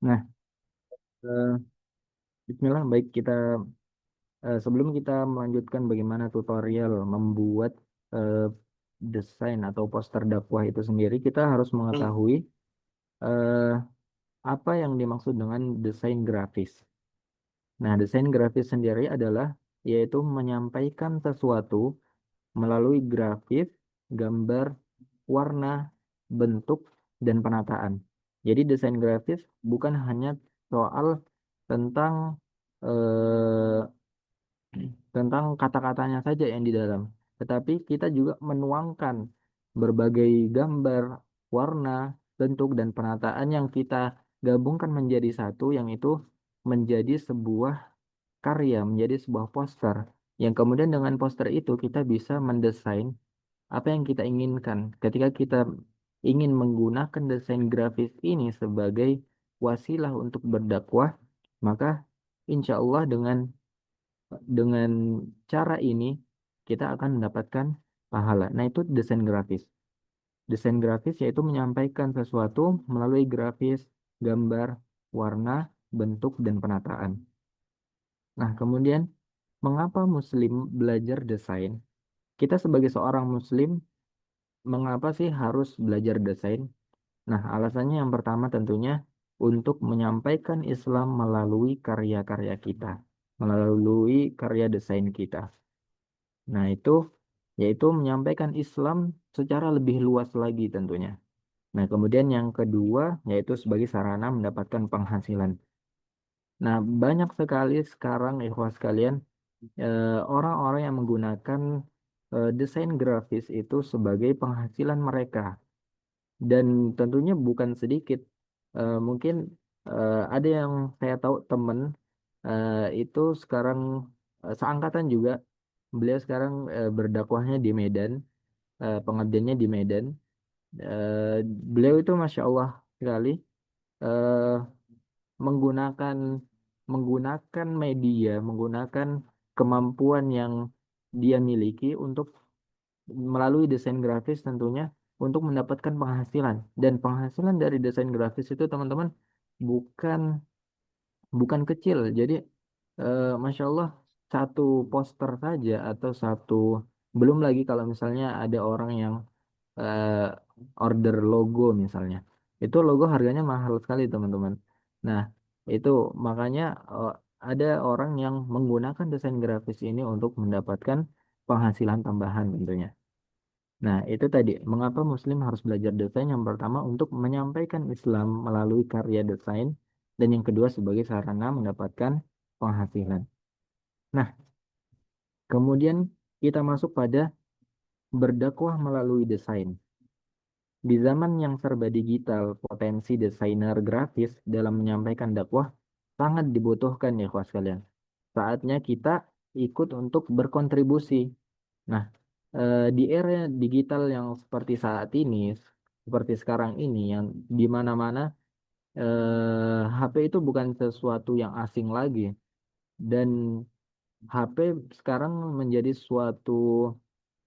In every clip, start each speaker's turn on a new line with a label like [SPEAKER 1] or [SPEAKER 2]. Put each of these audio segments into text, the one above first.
[SPEAKER 1] Nah, eh, Bismillah, baik kita sebelum kita melanjutkan bagaimana tutorial membuat eh, desain atau poster dakwah itu sendiri, kita harus
[SPEAKER 2] Hmm.
[SPEAKER 1] mengetahui eh, apa yang dimaksud dengan desain grafis. Nah, desain grafis sendiri adalah yaitu menyampaikan sesuatu melalui grafis, gambar, warna, bentuk, dan penataan. Jadi desain grafis bukan hanya soal tentang eh, tentang kata-katanya saja yang di dalam, tetapi kita juga menuangkan berbagai gambar, warna, bentuk, dan penataan yang kita gabungkan menjadi satu, yang itu menjadi sebuah karya, menjadi sebuah poster. Yang kemudian dengan poster itu kita bisa mendesain apa yang kita inginkan. Ketika kita ingin menggunakan desain grafis ini sebagai wasilah untuk berdakwah, maka insya Allah dengan cara ini kita akan mendapatkan pahala. Nah, itu desain grafis. Desain grafis yaitu menyampaikan sesuatu melalui grafis, gambar, warna, bentuk, dan penataan. Nah, kemudian mengapa Muslim belajar desain? Kita sebagai seorang Muslim, mengapa sih harus belajar desain? Nah, alasannya yang pertama tentunya untuk menyampaikan Islam melalui karya-karya kita, melalui karya desain kita. Nah, itu yaitu menyampaikan Islam secara lebih luas lagi tentunya. Nah, kemudian yang kedua yaitu sebagai sarana mendapatkan penghasilan. Nah, banyak sekali sekarang ikhwas sekalian orang-orang yang menggunakan desain grafis itu sebagai penghasilan mereka, dan tentunya bukan sedikit. Mungkin ada yang saya tahu temen itu sekarang seangkatan juga, beliau sekarang berdakwahnya di Medan, pengabdiannya di Medan. Eh, Beliau itu masya Allah sekali, eh, menggunakan menggunakan media, menggunakan kemampuan yang dia miliki untuk melalui desain grafis tentunya untuk mendapatkan penghasilan. Dan penghasilan dari desain grafis itu teman-teman bukan bukan kecil. Jadi masya Allah, satu poster saja atau satu, belum lagi kalau misalnya ada orang yang order logo misalnya. Itu logo harganya mahal sekali, teman-teman. Nah, itu makanya ada orang yang menggunakan desain grafis ini untuk mendapatkan penghasilan tambahan tentunya. Nah, itu tadi mengapa Muslim harus belajar desain. Yang pertama untuk menyampaikan Islam melalui karya desain, dan yang kedua sebagai sarana mendapatkan penghasilan. Nah, kemudian kita masuk pada berdakwah melalui desain. Di zaman yang serba digital, potensi desainer grafis dalam menyampaikan dakwah sangat dibutuhkan ya kawan sekalian. Saatnya kita ikut untuk berkontribusi. Nah, di era digital yang seperti saat ini, seperti sekarang ini, yang di mana-mana HP itu bukan sesuatu yang asing lagi, dan HP sekarang menjadi suatu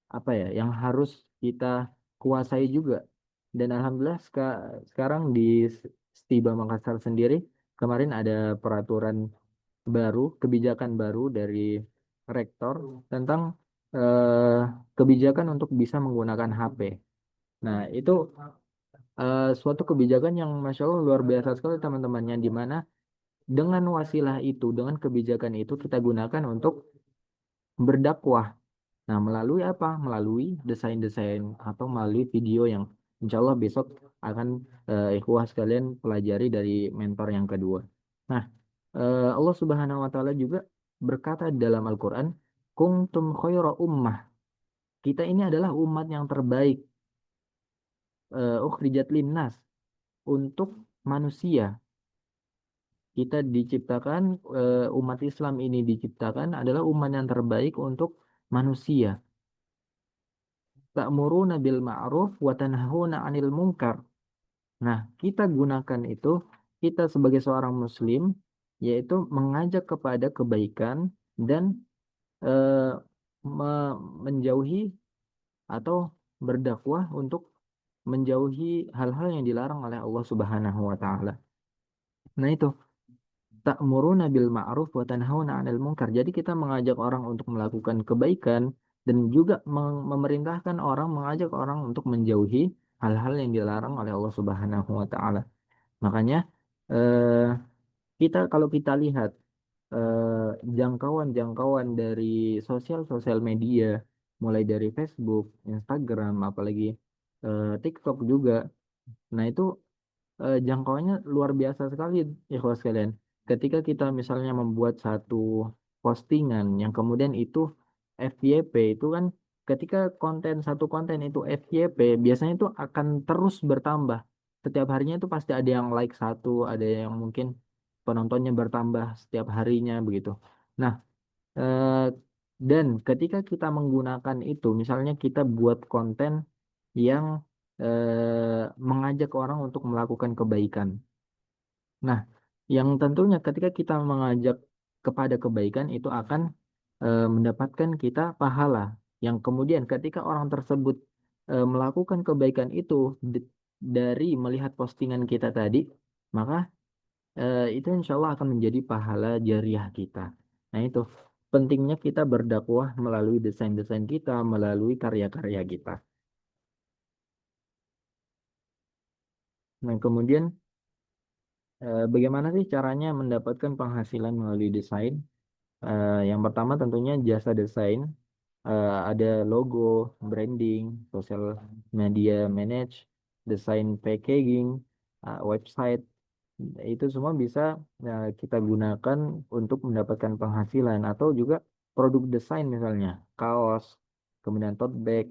[SPEAKER 1] apa ya yang harus kita kuasai juga. Dan alhamdulillah sekarang di Stiba Makassar sendiri kemarin ada peraturan baru, kebijakan baru dari rektor tentang eh, kebijakan untuk bisa menggunakan HP. Nah, itu suatu kebijakan yang masya Allah luar biasa sekali teman-temannya, di mana dengan wasilah itu, dengan kebijakan itu kita gunakan untuk berdakwah. Nah, melalui apa? Melalui desain-desain atau melalui video yang insya Allah besok akan ikhwah sekalian pelajari dari mentor yang kedua. Nah, Allah Subhanahu wa taala juga berkata dalam Al-Qur'an, "Kuntum khaira ummah." Kita ini adalah umat yang terbaik, ukhrijat linnas, untuk manusia. Kita diciptakan, umat Islam ini diciptakan adalah umat yang terbaik untuk manusia. Ta'muruna bil ma'ruf wa tanhauna 'anil munkar. Nah, kita gunakan itu, kita sebagai seorang muslim, yaitu mengajak kepada kebaikan dan eh, menjauhi atau berdakwah untuk menjauhi hal-hal yang dilarang oleh Allah Subhanahu wa taala. Nah itu, ta'muruna bil ma'ruf wa tanhauna 'anil munkar. Jadi kita mengajak orang untuk melakukan kebaikan dan juga memerintahkan orang, mengajak orang untuk menjauhi hal-hal yang dilarang oleh Allah Subhanahu wa taala. Makanya eh, kalau kita lihat jangkauan-jangkauan dari sosial-sosial media, mulai dari Facebook, Instagram, apalagi TikTok juga. Nah, itu jangkauannya luar biasa sekali, ikhwas sekalian. Ketika kita misalnya membuat satu postingan yang kemudian itu FYP, itu kan ketika satu konten itu FYP, biasanya itu akan terus bertambah. Setiap harinya itu pasti ada yang like satu, ada yang mungkin penontonnya bertambah setiap harinya begitu. Nah, eh, dan ketika kita menggunakan itu, misalnya kita buat konten yang mengajak orang untuk melakukan kebaikan. Nah, yang tentunya ketika kita mengajak kepada kebaikan itu akan mendapatkan kita pahala. Yang kemudian ketika orang tersebut melakukan kebaikan itu dari melihat postingan kita tadi, maka itu insya Allah akan menjadi pahala jariah kita. Nah, itu pentingnya kita berdakwah melalui desain-desain kita, melalui karya-karya kita. Nah, kemudian bagaimana sih caranya mendapatkan penghasilan melalui desain? Yang pertama tentunya jasa desain, ada logo, branding, social media manage, desain packaging, website. Itu semua bisa kita gunakan untuk mendapatkan penghasilan atau juga produk desain misalnya kaos, kemudian tote bag,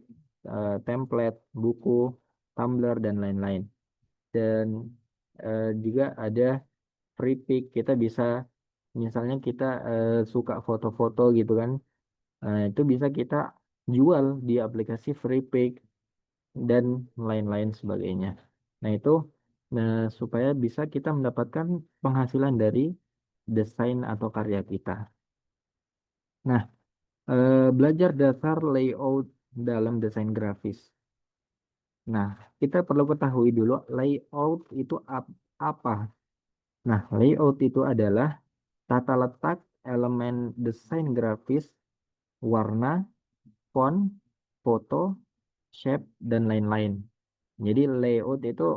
[SPEAKER 1] template, buku, tumbler dan lain-lain. Dan juga ada free pick. Kita bisa misalnya kita suka foto-foto gitu kan. Itu bisa kita jual di aplikasi free pick dan lain-lain sebagainya. Nah, itu supaya bisa kita mendapatkan penghasilan dari desain atau karya kita. Nah, belajar dasar layout dalam desain grafis. Nah, kita perlu ketahui dulu layout itu apa. Nah, layout itu adalah tata letak elemen desain grafis, warna, font, foto, shape, dan lain-lain. Jadi layout itu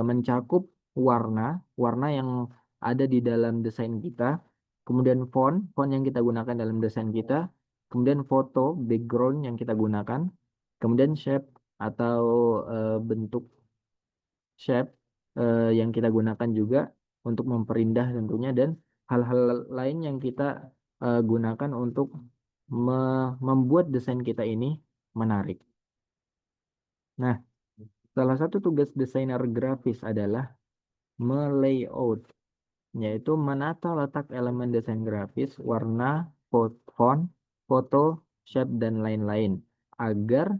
[SPEAKER 1] mencakup warna, warna yang ada di dalam desain kita, kemudian font yang kita gunakan dalam desain kita, kemudian foto, background yang kita gunakan, kemudian shape atau bentuk shape yang kita gunakan juga untuk memperindah tentunya dan hal-hal lain yang kita gunakan untuk membuat desain kita ini menarik. Nah, salah satu tugas desainer grafis adalah melayout, yaitu menata letak elemen desain grafis, warna, font, foto, shape, dan lain-lain, agar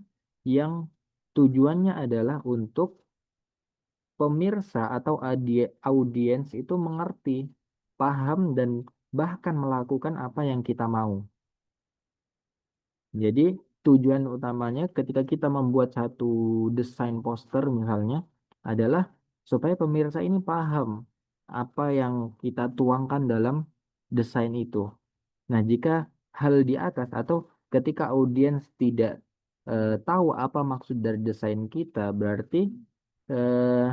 [SPEAKER 1] yang tujuannya adalah untuk pemirsa atau audiens itu mengerti, paham, dan bahkan melakukan apa yang kita mau. Jadi tujuan utamanya ketika kita membuat satu desain poster misalnya adalah supaya pemirsa ini paham apa yang kita tuangkan dalam desain itu. Nah, jika hal di atas atau ketika audiens tidak tahu apa maksud dari desain kita, berarti eh,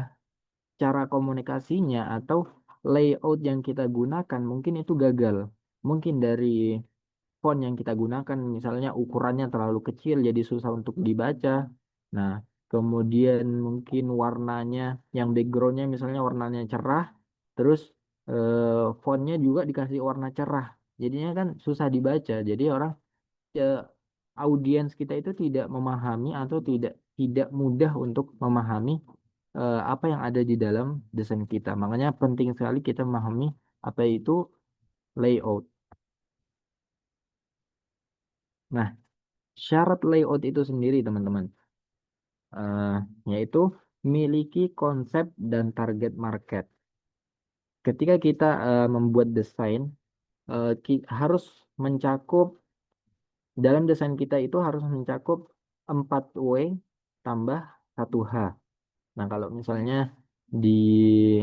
[SPEAKER 1] cara komunikasinya atau layout yang kita gunakan mungkin itu gagal. Mungkin dari font yang kita gunakan misalnya ukurannya terlalu kecil jadi susah untuk dibaca. Nah, kemudian mungkin warnanya yang backgroundnya misalnya warnanya cerah, terus fontnya juga dikasih warna cerah. Jadinya kan susah dibaca. Jadi orang eh, audiens kita itu tidak memahami atau tidak mudah untuk memahami apa yang ada di dalam desain kita. Makanya penting sekali kita memahami apa itu layout. Nah, syarat layout itu sendiri, teman-teman, eh, yaitu miliki konsep dan target market. Ketika kita membuat desain, harus mencakup dalam desain kita itu harus mencakup 4 W tambah 1 H. Nah, kalau misalnya di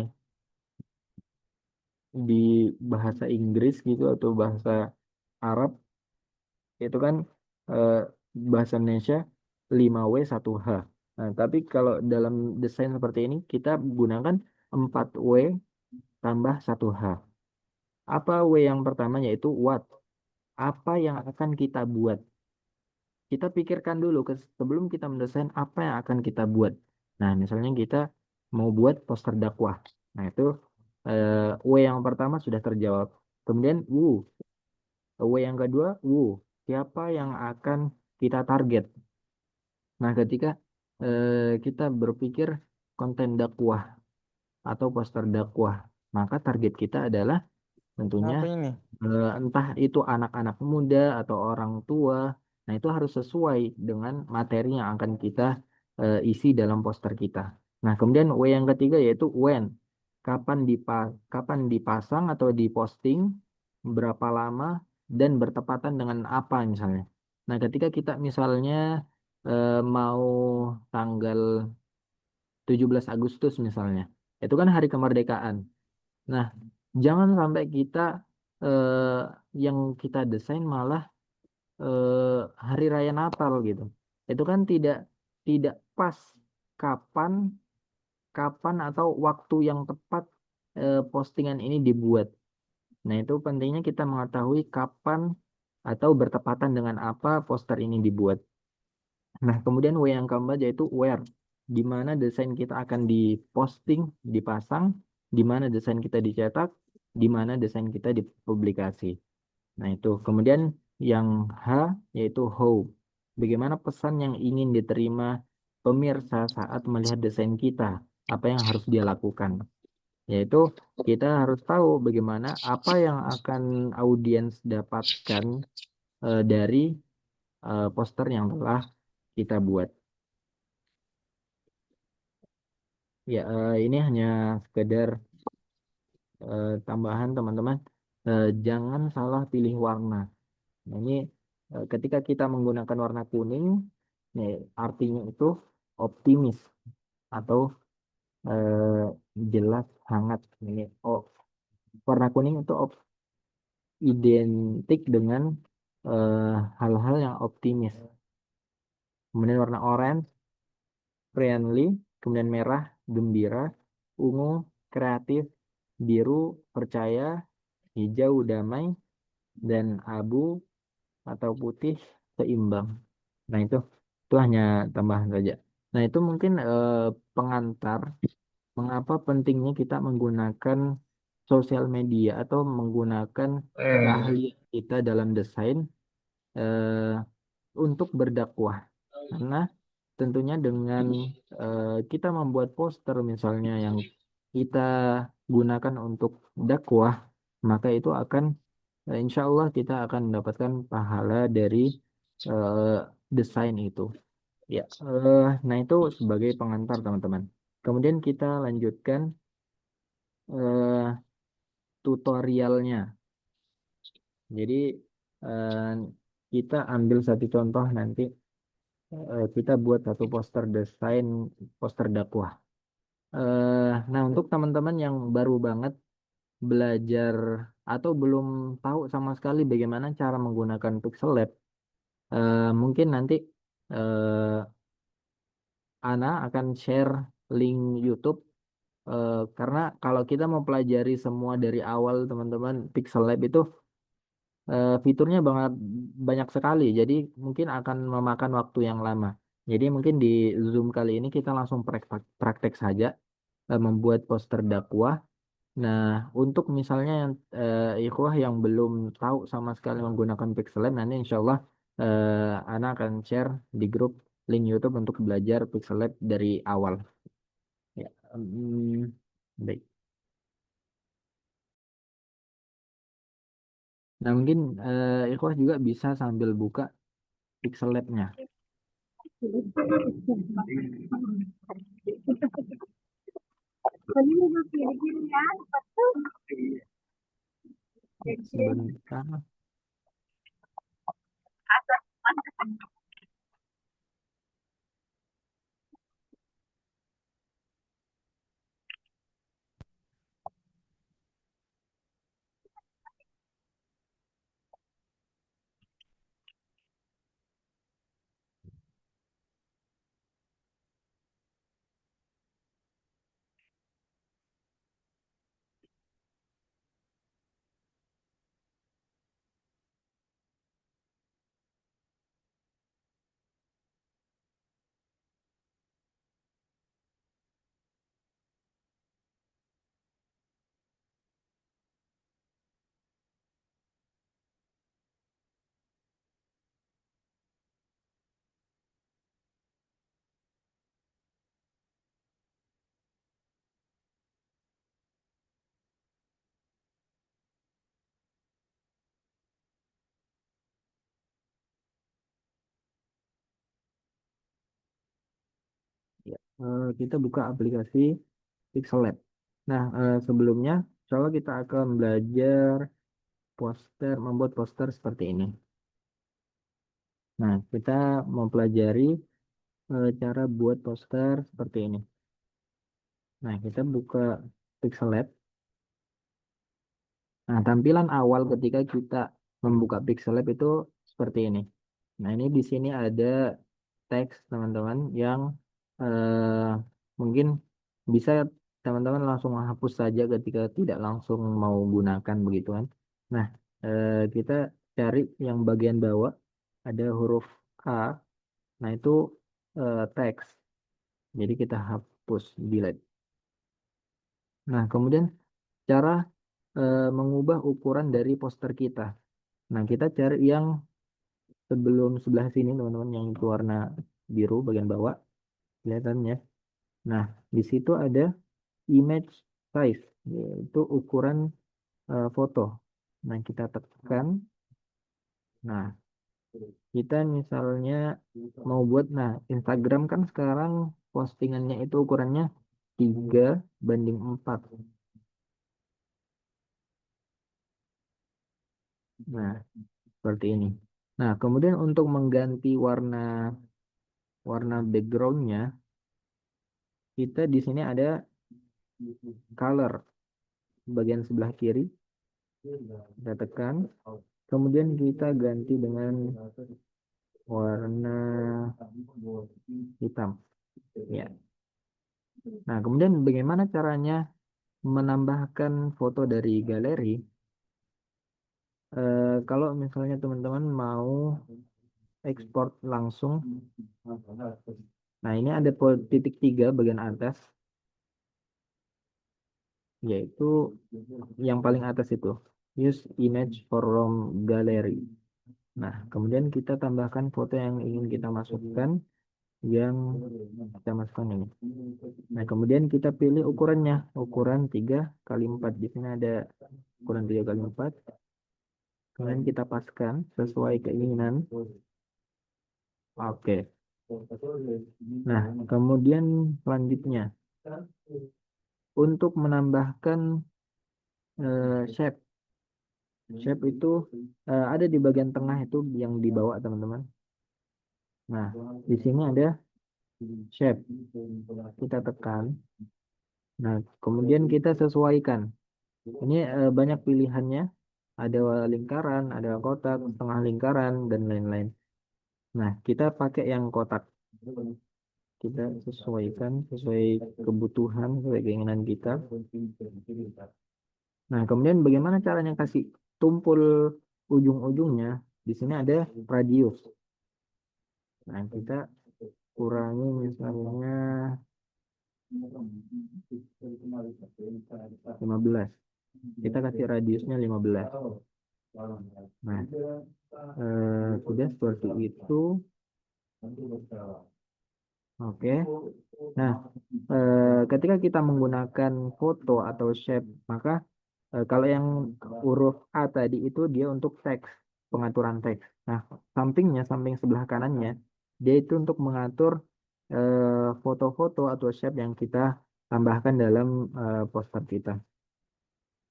[SPEAKER 1] di bahasa Inggris gitu atau bahasa Arab itu kan eh, bahasa Indonesia 5W 1H. Nah, tapi kalau dalam desain seperti ini kita gunakan 4W tambah 1H. Apa W yang pertama yaitu what? Apa yang akan kita buat? Kita pikirkan dulu sebelum kita mendesain apa yang akan kita buat. Nah, misalnya kita mau buat poster dakwah. Nah, itu W yang pertama sudah terjawab. Kemudian W yang kedua, siapa yang akan kita target? Nah, ketika kita berpikir konten dakwah atau poster dakwah, maka target kita adalah tentunya
[SPEAKER 2] Apa ini?
[SPEAKER 1] entah itu anak-anak muda atau orang tua. Nah, itu harus sesuai dengan materi yang akan kita isi dalam poster kita. Nah, kemudian W yang ketiga yaitu when. Kapan dipasang atau diposting, berapa lama, dan bertepatan dengan apa misalnya. Nah, ketika kita misalnya mau tanggal 17 Agustus misalnya, itu kan hari kemerdekaan. Nah, jangan sampai kita yang kita desain malah hari raya Natal gitu. Itu kan tidak tidak pas kapan kapan atau waktu yang tepat postingan ini dibuat. Nah, itu pentingnya kita mengetahui kapan atau bertepatan dengan apa poster ini dibuat. Nah, kemudian W yang keempat yaitu where, di mana desain kita akan diposting, dipasang, di mana desain kita dicetak, di mana desain kita dipublikasi. Nah, itu. Kemudian yang H yaitu how. Bagaimana pesan yang ingin diterima pemirsa saat melihat desain kita? Apa yang harus dia lakukan? Yaitu kita harus tahu bagaimana apa yang akan audiens dapatkan dari poster yang telah kita buat. Ya, ini hanya sekedar tambahan teman-teman. Jangan salah pilih warna. Nah, ini ketika kita menggunakan warna kuning, nih, artinya itu optimis atau jelas, hangat. Ini warna kuning itu identik dengan hal-hal yang optimis. Kemudian warna orange, friendly, kemudian merah, gembira, ungu, kreatif, biru, percaya, hijau, damai, dan abu atau putih, seimbang. Nah, itu hanya tambahan saja. Nah, itu mungkin pengantar mengapa pentingnya kita menggunakan sosial media atau menggunakan keahlian kita dalam desain eh, untuk berdakwah. Karena tentunya dengan kita membuat poster misalnya yang kita gunakan untuk dakwah, maka itu akan insya Allah kita akan mendapatkan pahala dari eh, desain itu. Ya, nah itu sebagai pengantar teman-teman. Kemudian kita lanjutkan eh, tutorialnya. Jadi eh, kita ambil satu contoh nanti kita buat satu poster desain poster dakwah. Nah untuk teman-teman yang baru banget belajar atau belum tahu sama sekali bagaimana cara menggunakan Pixel Lab, mungkin nanti eh, Ana akan share link YouTube. Karena kalau kita mau pelajari semua dari awal teman-teman, Pixel Lab itu fiturnya banget banyak sekali. Jadi mungkin akan memakan waktu yang lama. Jadi mungkin di Zoom kali ini kita langsung praktek saja membuat poster dakwah. Nah, untuk misalnya yang ikhwah yang belum tahu sama sekali menggunakan Pixel Lab, nanti insya Allah Ana akan share di grup link YouTube untuk belajar Pixel Lab dari awal. Ya, baik. Nah, mungkin ikhwah juga bisa sambil buka Pixel Lab-nya. Sebentar. kita buka aplikasi Pixel Lab. Nah, sebelumnya, coba kita akan belajar membuat poster seperti ini. Nah, kita mempelajari cara buat poster seperti ini. Nah, kita buka Pixel Lab. Nah, tampilan awal ketika kita membuka Pixel Lab itu seperti ini. Nah, ini di sini ada teks teman-teman yang eh, mungkin bisa teman-teman langsung hapus saja ketika tidak langsung mau gunakan begitu kan. Nah, kita cari yang bagian bawah ada huruf A. Nah, itu teks. Jadi kita hapus delete. Nah, kemudian cara mengubah ukuran dari poster kita. Nah, kita cari yang sebelum sebelah sini teman-teman yang itu warna biru bagian bawah kelihatan ya. Nah, di situ ada image size yaitu ukuran foto. Nah, kita tekan. Nah, kita misalnya mau buat Instagram kan sekarang postingannya itu ukurannya 3:4. Nah, seperti ini. Nah, kemudian untuk mengganti warna warna backgroundnya, kita di sini ada color bagian sebelah kiri, kita tekan, kemudian kita ganti dengan warna hitam. Ya. Nah, kemudian bagaimana caranya menambahkan foto dari galeri? Kalau misalnya teman-teman mau ekspor langsung, nah ini ada titik 3 bagian atas, yaitu yang paling atas itu use image from gallery. Nah, kemudian kita tambahkan foto yang ingin kita masukkan, yang kita masukkan ini. Nah, kemudian kita pilih ukurannya, ukuran 3x4. Di sini ada ukuran 3x4. Kemudian kita paskan sesuai keinginan. Oke. Nah, kemudian selanjutnya untuk menambahkan shape. Shape itu ada di bagian tengah itu yang di bawah teman-teman. Nah, di sini ada shape. Kita tekan. Nah, kemudian kita sesuaikan. Ini banyak pilihannya. Ada lingkaran, ada kotak, setengah lingkaran, dan lain-lain. Nah, kita pakai yang kotak. Kita sesuaikan sesuai kebutuhan, sesuai keinginan kita. Nah, kemudian bagaimana caranya kasih tumpul ujung-ujungnya? Di sini ada radius. Nah, kita kurangi misalnya 15. Kita kasih radiusnya 15. Nah, sudah seperti itu. Oke. Nah, ketika kita menggunakan foto atau shape, maka kalau yang huruf A tadi itu dia untuk teks, pengaturan teks. Nah, sampingnya, samping sebelah kanannya, dia itu untuk mengatur foto-foto atau shape yang kita tambahkan dalam poster kita.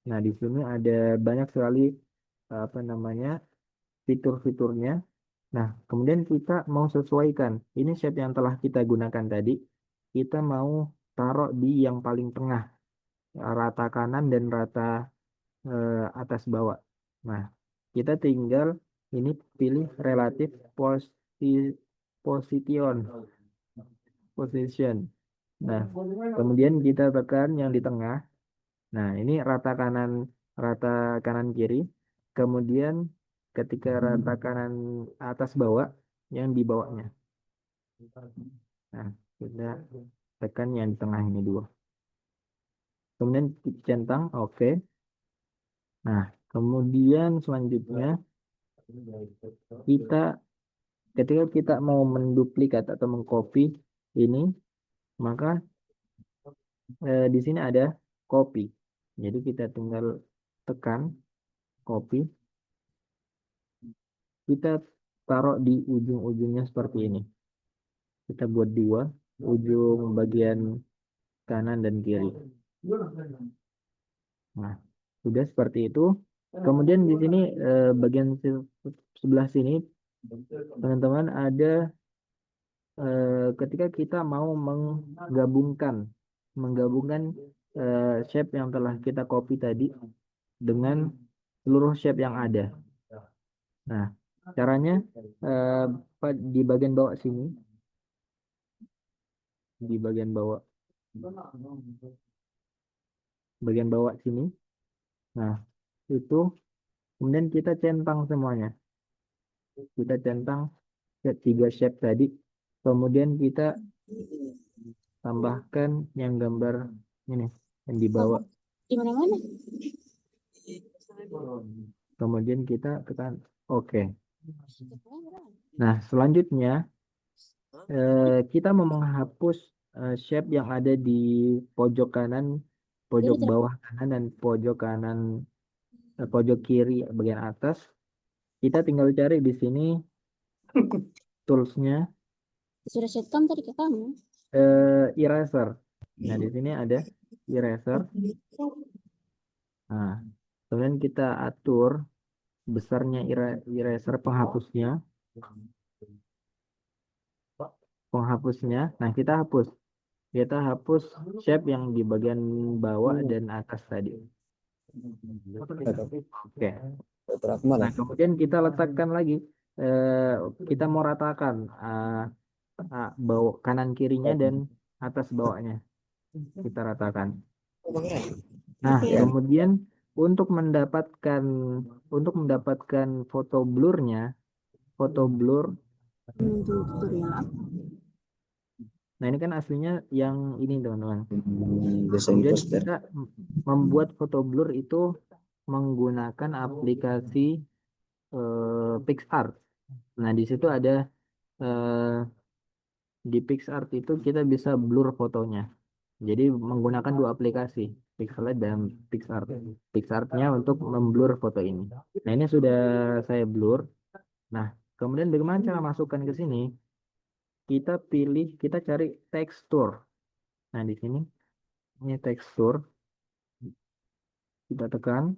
[SPEAKER 1] Nah, di sini ada banyak sekali apa namanya fitur-fiturnya. Nah, kemudian kita mau sesuaikan. Ini shape yang telah kita gunakan tadi, kita mau taruh di yang paling tengah, rata kanan dan rata atas bawah. Nah, kita tinggal ini pilih relatif position, position. Nah, kemudian kita tekan yang di tengah. Nah, ini rata kanan kiri. Kemudian ketika rata kanan atas bawah, yang di bawahnya. Nah, kita tekan yang di tengah ini dua. Kemudian centang, oke. Nah, kemudian selanjutnya kita ketika kita mau menduplikat atau mengcopy ini, maka di sini ada copy. Jadi kita tinggal tekan copy, kita taruh di ujung-ujungnya seperti ini. Kita buat dua. ujung bagian kanan dan kiri. Nah, sudah seperti itu. Kemudian di sini bagian sebelah sini, teman-teman ada ketika kita mau menggabungkan shape yang telah kita copy tadi dengan seluruh shape yang ada. Nah, caranya di di bagian bawah sini. Nah, itu kemudian kita centang semuanya. Kita centang tiga shape tadi. Kemudian kita tambahkan yang gambar ini yang di bawah.
[SPEAKER 2] Di mana-mana.
[SPEAKER 1] Kemudian kita tekan oke. Nah, selanjutnya kita mau menghapus shape yang ada di pojok kanan, pojok bawah kanan, dan pojok kanan, pojok kiri bagian atas. Kita tinggal cari di sini toolsnya
[SPEAKER 2] Sudah setkan tadi ke kamu.
[SPEAKER 1] eraser. Nah, di sini ada eraser. Nah, kemudian kita atur besarnya eraser penghapusnya. Nah, kita hapus shape yang di bagian bawah dan atas tadi. Oke. Nah, kemudian kita letakkan lagi. Kita mau ratakan bawah kanan kirinya dan atas bawahnya. Kita ratakan. Nah, kemudian untuk mendapatkan foto blurnya, foto blur. Nah, ini kan aslinya yang ini, teman-teman. Kemudian kita membuat foto blur itu menggunakan aplikasi PixArt. Nah, di situ ada di PixArt itu kita bisa blur fotonya. Jadi menggunakan dua aplikasi, Pixelate dan PixArt. PixArtnya untuk memblur foto ini. Nah, ini sudah saya blur. Nah, kemudian bagaimana cara masukkan ke sini? Kita cari tekstur. Nah, di sini ini tekstur. Kita tekan,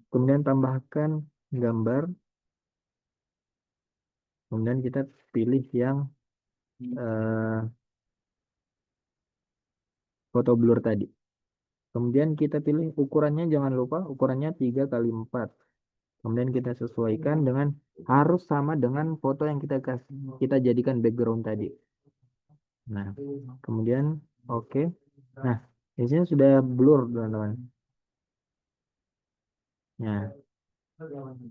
[SPEAKER 1] kemudian tambahkan gambar. Kemudian kita pilih yang foto blur tadi. Kemudian kita pilih ukurannya, jangan lupa ukurannya 3x4. Kemudian kita sesuaikan dengan harus sama dengan foto yang kita jadikan background tadi. Nah, kemudian oke. Nah, di sini sudah blur, teman-teman. Nah,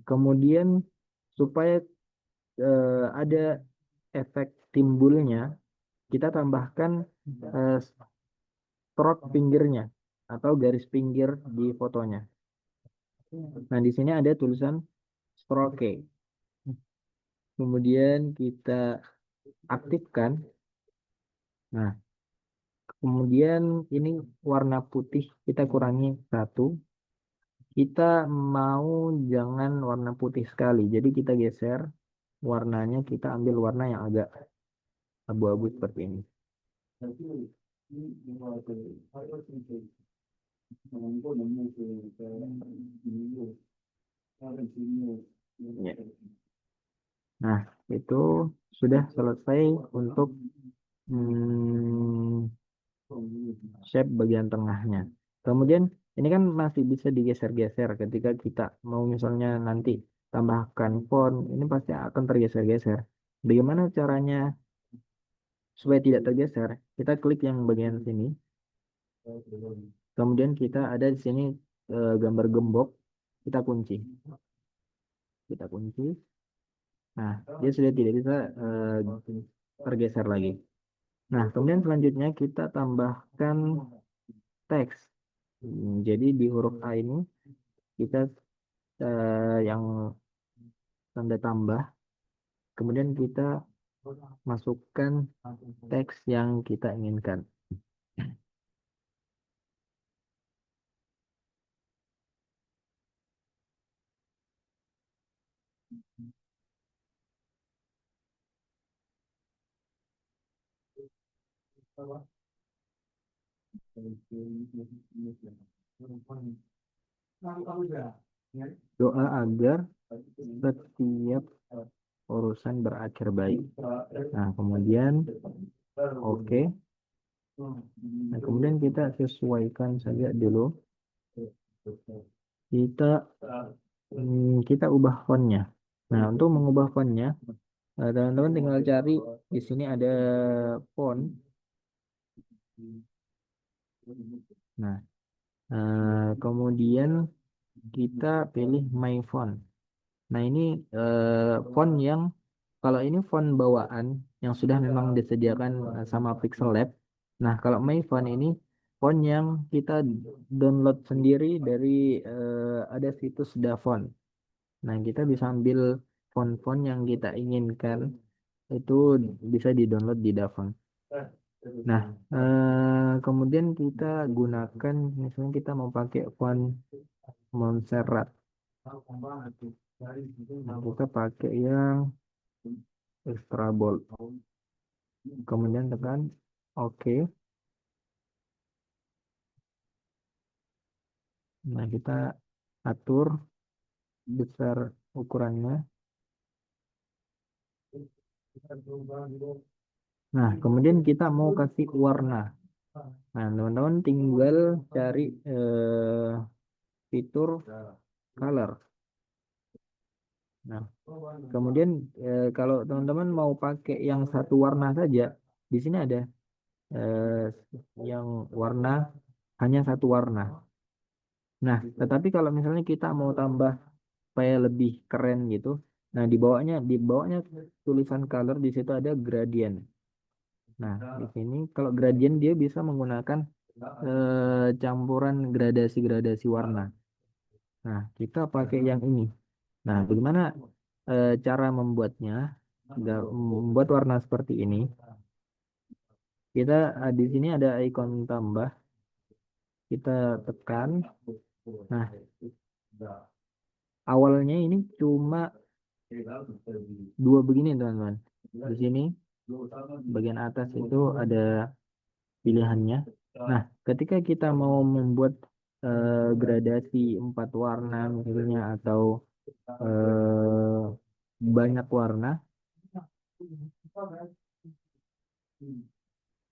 [SPEAKER 1] kemudian supaya ada efek timbulnya, kita tambahkan stroke pinggirnya atau garis pinggir di fotonya. Nah, di sini ada tulisan stroke. Kemudian kita aktifkan. Nah, kemudian ini warna putih kita kurangi 1. Kita mau jangan warna putih sekali. Jadi kita geser warnanya, kita ambil warna yang agak abu-abu seperti ini. Ya. Nah, itu sudah selesai untuk shape bagian tengahnya. Kemudian ini kan masih bisa digeser-geser ketika kita mau misalnya nanti tambahkan font, ini pasti akan tergeser-geser. Bagaimana caranya supaya tidak tergeser? Kita klik yang bagian sini. Kemudian kita ada di sini gambar gembok, kita kunci. Kita kunci. Nah, dia sudah tidak bisa tergeser lagi. Nah, kemudian selanjutnya kita tambahkan teks. Jadi di huruf A ini kita yang tanda tambah, kemudian kita masukkan teks yang kita inginkan. Doa agar setiap urusan berakhir baik. Nah, kemudian oke. Nah, kemudian kita sesuaikan saja dulu. Kita kita ubah fontnya. Nah, untuk mengubah fontnya, teman-teman tinggal cari di sini ada font. Nah, kemudian kita pilih My Font. Nah, ini font yang kalau ini font bawaan yang sudah memang disediakan sama Pixel Lab. Nah, kalau My Font ini font yang kita download sendiri dari ada situs Davon. Nah, kita bisa ambil font-font yang kita inginkan itu bisa di-download di Davon. Nah, kemudian kita gunakan misalnya kita mau pakai font Montserrat. Nah, kita pakai yang extra bold. Kemudian tekan OK. Nah, kita atur besar ukurannya. Nah, kemudian kita mau kasih warna. Nah, teman-teman tinggal cari fitur color. Nah, kemudian kalau teman-teman mau pakai yang satu warna saja, di sini ada eh, yang warna hanya satu warna. Nah, tetapi kalau misalnya kita mau tambah supaya lebih keren gitu, nah di bawahnya tulisan color di situ ada gradient. Nah, di sini kalau gradient dia bisa menggunakan campuran gradasi-gradasi warna. Nah, kita pakai yang ini. Nah, bagaimana cara membuatnya? Membuat warna seperti ini. Kita di sini ada ikon tambah. Kita tekan. Nah, awalnya ini cuma dua begini, teman-teman. Di sini bagian atas itu ada pilihannya. Nah, ketika kita mau membuat gradasi empat warna misalnya atau eh, banyak warna,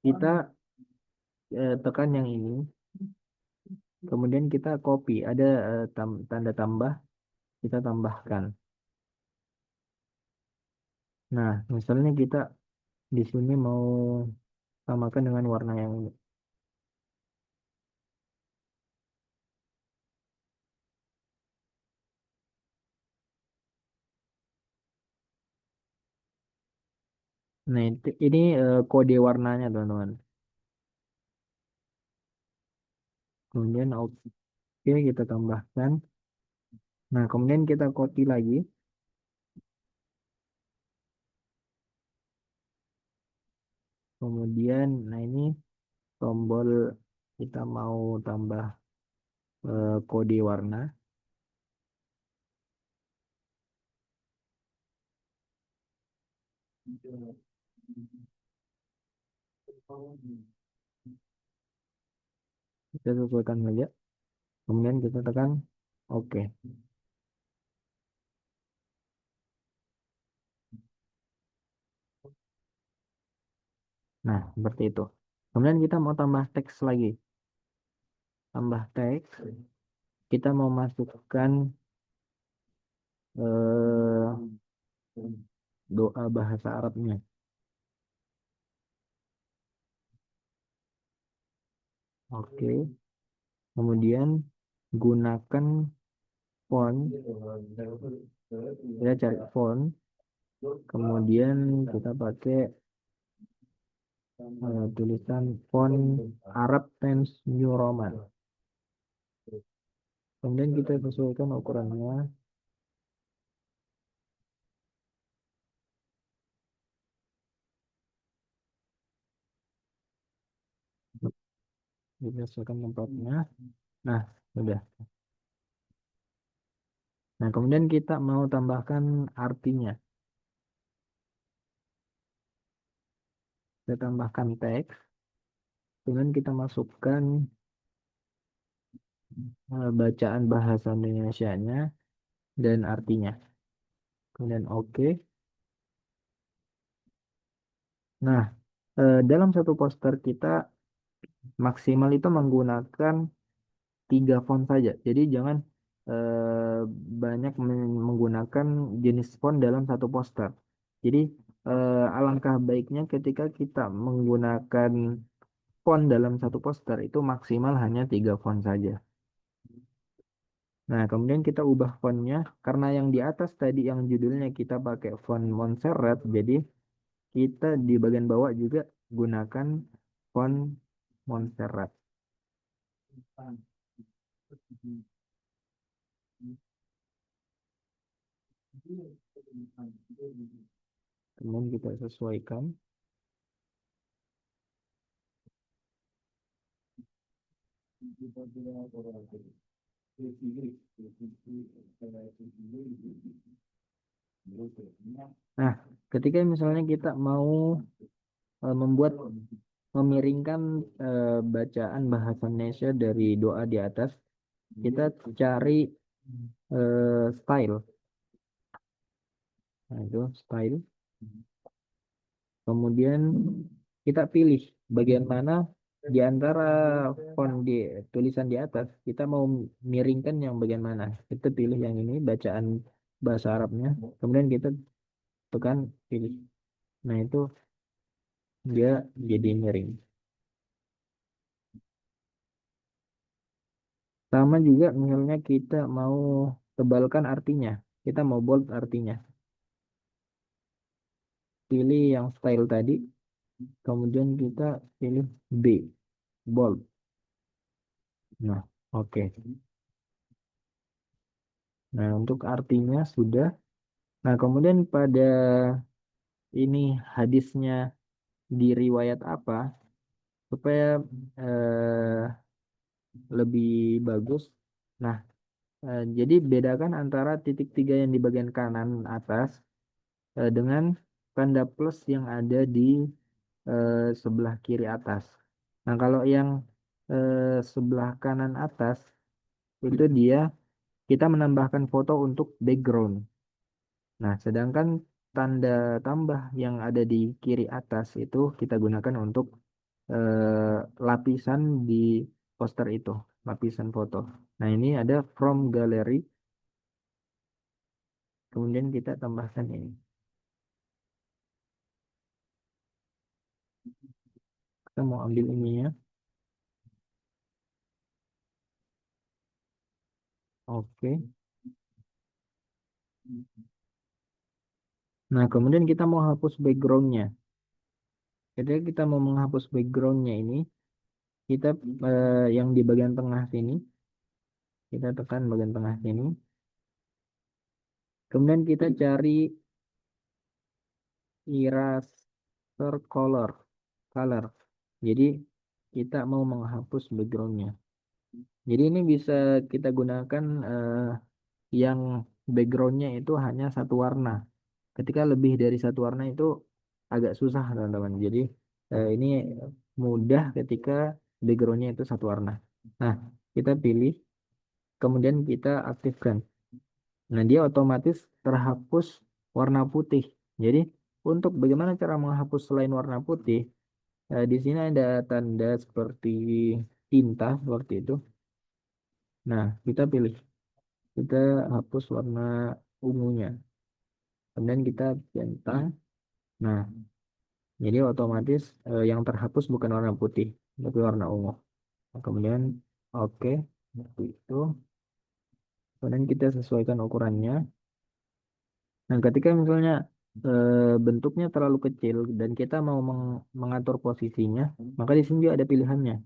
[SPEAKER 1] kita tekan yang ini, kemudian kita copy, ada tanda tambah, kita tambahkan. Nah, misalnya kita di sini mau samakan dengan warna yang ini. Nah, ini kode warnanya, teman-teman. Kemudian oke, kita tambahkan. Nah, kemudian kita copy lagi. Kemudian, nah ini tombol kita mau tambah kode warna. Kita sesuaikan saja. Kemudian kita tekan oke. Nah, seperti itu. Kemudian kita mau tambah teks lagi. Tambah teks. Kita mau masukkan eh, doa bahasa Arabnya. Oke. Kemudian gunakan font. Kita cari font. Kemudian kita pakai tulisan font Arab Times New Roman. Kemudian kita sesuaikan ukurannya. Kita sesuaikan tempatnya. Nah, sudah. Nah, kemudian kita mau tambahkan artinya. Kita tambahkan teks. Kemudian kita masukkan bacaan bahasa Indonesianya dan artinya. Kemudian oke. Nah, dalam satu poster kita maksimal itu menggunakan 3 font saja. Jadi jangan banyak menggunakan jenis font dalam satu poster. Jadi alangkah baiknya ketika kita menggunakan font dalam satu poster itu maksimal hanya 3 font saja. Nah, kemudian kita ubah fontnya karena yang di atas tadi yang judulnya kita pakai font Montserrat, jadi kita di bagian bawah juga gunakan font Montserrat. Kemudian kita sesuaikan. Nah, ketika misalnya kita mau membuat memiringkan bacaan bahasa Indonesia dari doa di atas, kita cari style. Nah, itu style. Kemudian kita pilih bagian mana di antara font di tulisan di atas kita mau miringkan yang bagian mana. Kita pilih yang ini bacaan bahasa Arabnya. Kemudian kita tekan pilih. Nah, itu dia jadi miring. Sama juga misalnya kita mau tebalkan artinya. Kita mau bold artinya. Pilih yang style tadi. Kemudian kita pilih B. Bold. Nah, oke. Nah, untuk artinya sudah. Nah, kemudian pada ini hadisnya di riwayat apa supaya eh, lebih bagus. Nah, jadi bedakan antara titik 3 yang di bagian kanan atas dengan tanda plus yang ada di sebelah kiri atas. Nah, kalau yang sebelah kanan atas itu dia kita menambahkan foto untuk background. Nah, sedangkan tanda tambah yang ada di kiri atas itu kita gunakan untuk lapisan di poster itu, lapisan foto. Nah, ini ada from gallery, kemudian kita tambahkan ini. Kita mau ambil ininya. Oke. Nah, kemudian kita mau hapus backgroundnya. Ketika kita mau menghapus backgroundnya ini, kita yang di bagian tengah sini, kita tekan bagian tengah sini. Kemudian kita cari eraser color. Jadi kita mau menghapus backgroundnya. Jadi ini bisa kita gunakan yang backgroundnya itu hanya satu warna. Ketika lebih dari satu warna itu agak susah teman-teman. Jadi ini mudah ketika backgroundnya itu satu warna. Nah, kita pilih, kemudian kita aktifkan. Nah, dia otomatis terhapus warna putih. Jadi untuk bagaimana cara menghapus selain warna putih, di sini ada tanda seperti tinta seperti itu. Nah, kita pilih, kita hapus warna ungunya. Kemudian kita centang. Nah, jadi otomatis yang terhapus bukan warna putih, tapi warna ungu. Nah, kemudian oke, seperti itu. Kemudian kita sesuaikan ukurannya. Nah, ketika misalnya bentuknya terlalu kecil dan kita mau mengatur posisinya, maka di sini juga ada pilihannya.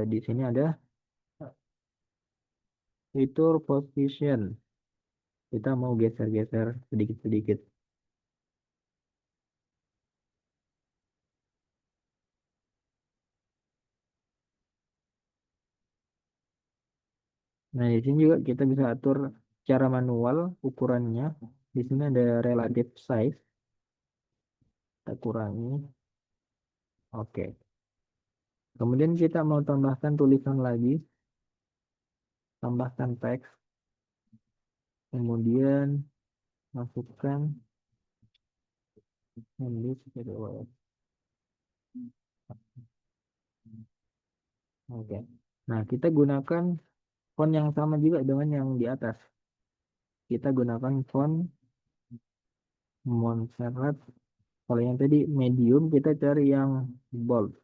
[SPEAKER 1] Di sini ada fitur position. Kita mau geser-geser sedikit-sedikit. Nah, di sini juga kita bisa atur secara manual ukurannya. Di sini ada relative size. Kita kurangi. Oke. Kemudian kita mau tambahkan tulisan lagi, tambahkan teks, kemudian masukkan English gitu. Oke. Nah, kita gunakan font yang sama juga dengan yang di atas. Kita gunakan font Montserrat. Kalau yang tadi medium, kita cari yang bold.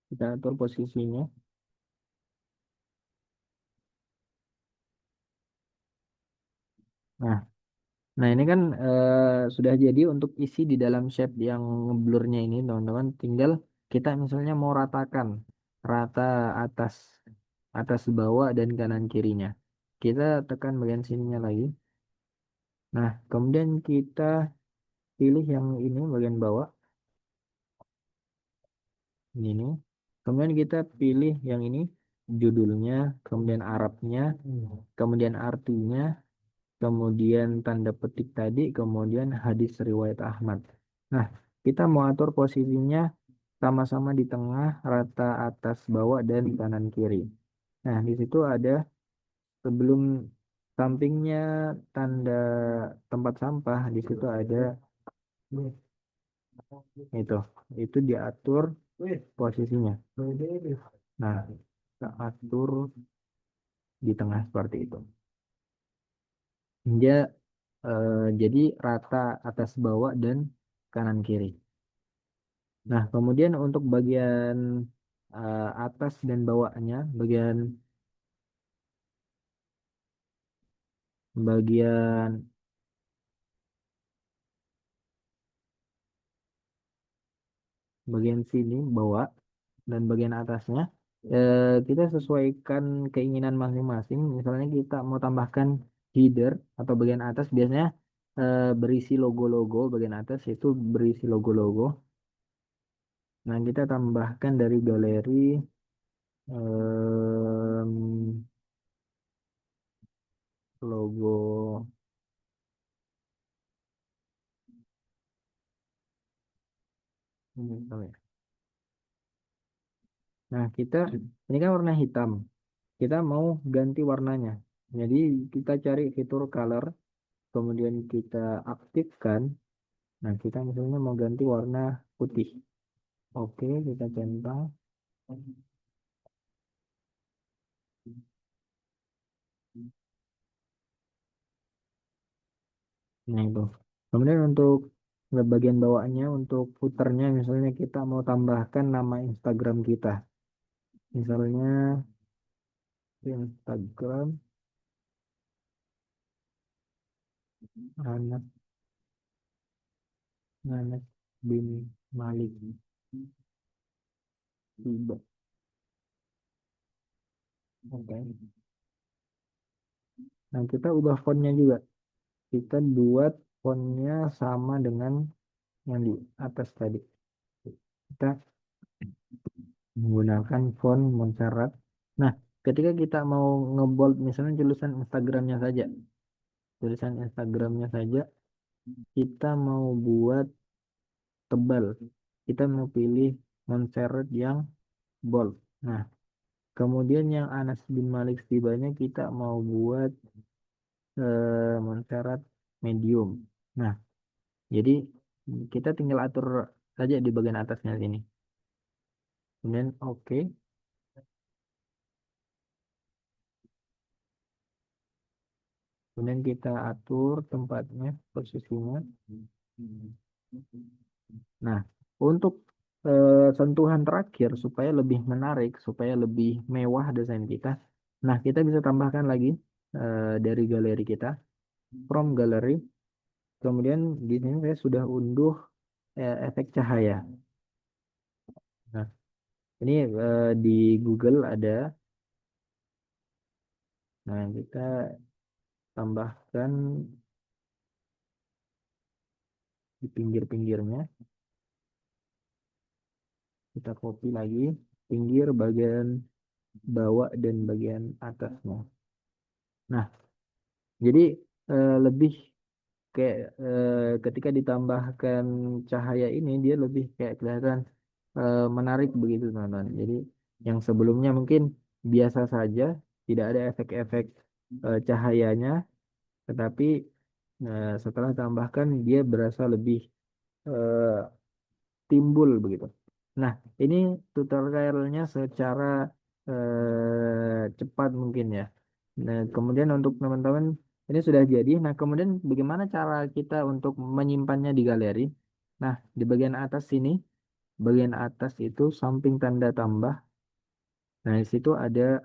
[SPEAKER 1] Kita atur posisinya. Nah, nah ini kan sudah jadi untuk isi di dalam shape yang ngeblurnya ini, teman-teman. Tinggal kita misalnya mau ratakan rata atas atas bawah dan kanan kirinya. Kita tekan bagian sininya lagi. Nah, kemudian kita pilih yang ini bagian bawah. Ini. Kemudian kita pilih yang ini judulnya, kemudian Arabnya, kemudian artinya, kemudian tanda petik tadi, kemudian hadis riwayat Ahmad. Nah, kita mau atur posisinya sama-sama di tengah, rata atas bawah dan kanan kiri. Nah, di situ ada sebelum sampingnya tanda tempat sampah, di situ ada itu. Itu diatur posisinya. Nah, kita atur di tengah seperti itu. Dia jadi rata atas bawah dan kanan kiri. Nah, kemudian untuk bagian atas dan bawahnya, bagian bagian bagian sini bawah dan bagian atasnya kita sesuaikan keinginan masing-masing. Misalnya kita mau tambahkan header atau bagian atas biasanya berisi logo-logo, bagian atas itu berisi logo-logo. Nah, kita tambahkan dari galeri em, logo ini apa ya? Nah, kita ini kan warna hitam. Kita mau ganti warnanya. Jadi kita cari fitur color, kemudian kita aktifkan. Nah, kita misalnya mau ganti warna putih. Oke, kita centang. Nah, itu. Kemudian untuk bagian bawahnya, untuk footernya, misalnya kita mau tambahkan nama Instagram kita. Misalnya Instagram anak anak bin Malik. Tiba. Oke. Nah, kita ubah fontnya juga. Kita buat fontnya sama dengan yang di atas tadi. Kita menggunakan font Montserrat. Nah, ketika kita mau ngebold misalnya tulisan Instagramnya saja, kita mau buat tebal. Kita mau pilih Montserrat yang bold. Nah, kemudian yang Anas bin Malik setibanya kita mau buat Montserrat medium. Nah, jadi kita tinggal atur saja di bagian atasnya sini. Kemudian oke. Kemudian kita atur tempatnya, posisinya. Nah, untuk sentuhan terakhir supaya lebih menarik, supaya lebih mewah desain kita. Nah, kita bisa tambahkan lagi dari galeri kita, from gallery. Kemudian di sini saya sudah unduh efek cahaya. Nah, ini di Google ada. Nah, kita tambahkan di pinggir-pinggirnya. Kita copy lagi pinggir bagian bawah dan bagian atasnya. Nah, jadi lebih kayak ketika ditambahkan cahaya ini dia lebih kayak kelihatan menarik begitu teman-teman. Jadi yang sebelumnya mungkin biasa saja, tidak ada efek-efek cahayanya, tetapi setelah tambahkan dia berasa lebih eh, timbul begitu. Nah, ini tutorialnya secara cepat mungkin ya. Nah, kemudian untuk teman-teman ini sudah jadi. Nah, kemudian bagaimana cara kita untuk menyimpannya di galeri? Nah, di bagian atas sini, bagian atas itu samping tanda tambah. Nah, di situ ada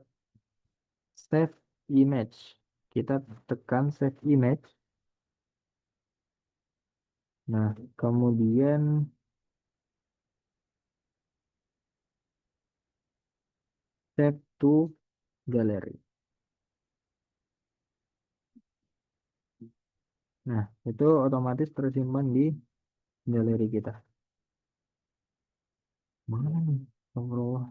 [SPEAKER 1] save image. Kita tekan save image. Nah, kemudian save to gallery. Nah, itu otomatis tersimpan di galeri kita. Mana nih? Astagfirullah.